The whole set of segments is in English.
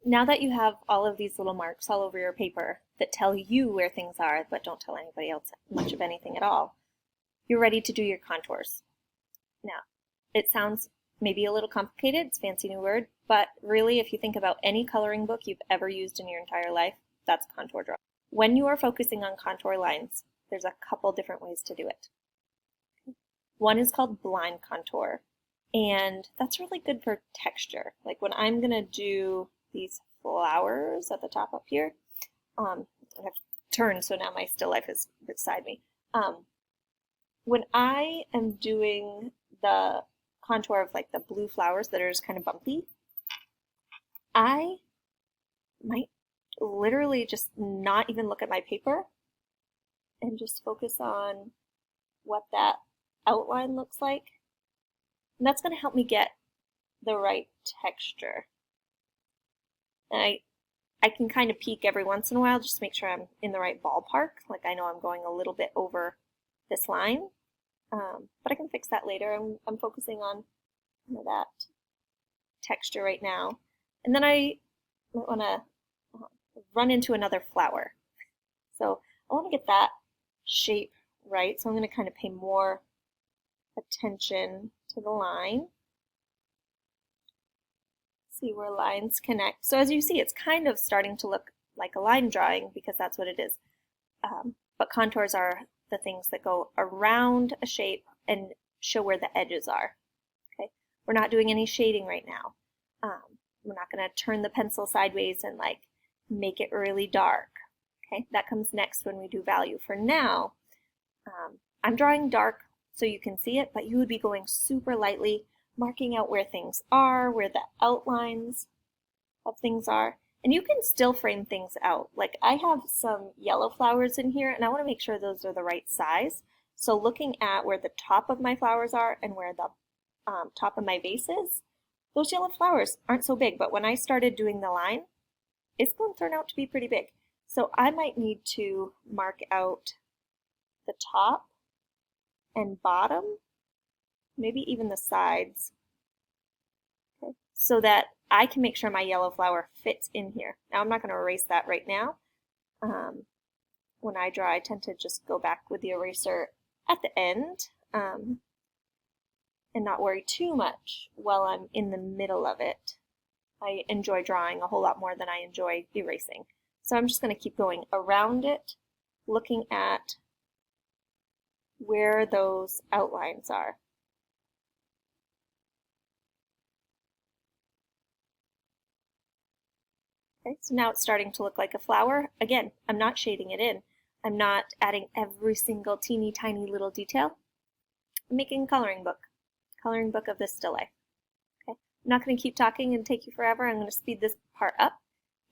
now that you have all of these little marks all over your paper that tell you where things are but don't tell anybody else much of anything at all, you're ready to do your contours. Now, it sounds maybe a little complicated, it's a fancy new word, but really if you think about any coloring book you've ever used in your entire life, that's contour drawing. When you are focusing on contour lines, there's a couple different ways to do it. One is called blind contour, and that's really good for texture. Like when I'm gonna do these flowers at the top up here, I have to turn so now my still life is beside me. When I am doing the contour of like the blue flowers that are just kind of bumpy, I might literally just not even look at my paper and just focus on what that outline looks like. And that's going to help me get the right texture. And I can kind of peek every once in a while just to make sure I'm in the right ballpark. Like I know I'm going a little bit over this line, but I can fix that later. I'm focusing on that texture right now. And then I want to run into another flower. So I want to get that shape right. So I'm going to kind of pay more attention to the line. See where lines connect. So as you see, it's kind of starting to look like a line drawing because that's what it is. But contours are the things that go around a shape and show where the edges are. Okay, we're not doing any shading right now. We're not going to turn the pencil sideways and like make it really dark. Okay, that comes next when we do value. For now, I'm drawing dark so you can see it, but you would be going super lightly, marking out where things are, where the outlines of things are. And you can still frame things out. Like I have some yellow flowers in here and I want to make sure those are the right size. So looking at where the top of my flowers are and where the top of my vase is, those yellow flowers aren't so big, but when I started doing the line, it's going to turn out to be pretty big. So I might need to mark out the top and bottom, maybe even the sides, okay, so that I can make sure my yellow flower fits in here. Now I'm not going to erase that right now. When I draw, I tend to just go back with the eraser at the end and not worry too much while I'm in the middle of it. I enjoy drawing a whole lot more than I enjoy erasing. So I'm just going to keep going around it, looking at where those outlines are. Okay, so now it's starting to look like a flower. Again, I'm not shading it in. I'm not adding every single teeny tiny little detail. I'm making a coloring book of this still life. Okay, I'm not going to keep talking and take you forever. I'm going to speed this part up,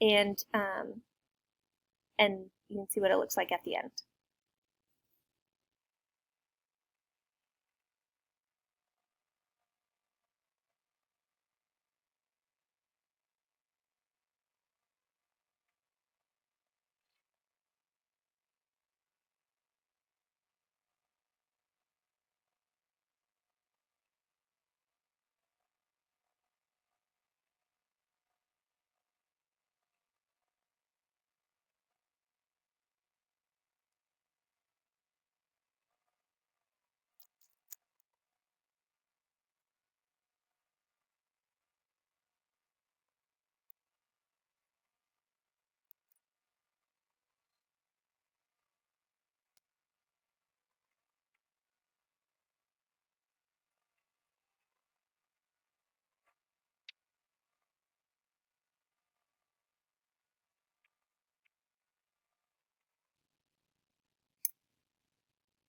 and you can see what it looks like at the end.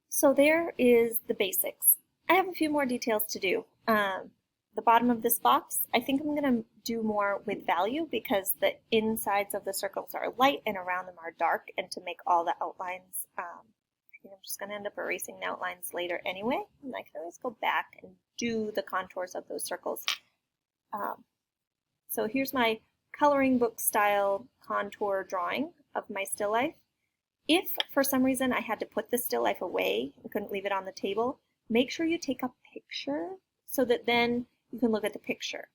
So there is the basics. I have a few more details to do. The bottom of this box, I think I'm going to do more with value because the insides of the circles are light and around them are dark, and to make all the outlines, I'm just going to end up erasing the outlines later anyway, and I can always go back and do the contours of those circles. So here's my coloring book style contour drawing of my still life. If for some reason I had to put the still life away and couldn't leave it on the table, make sure you take a picture so that then you can look at the picture.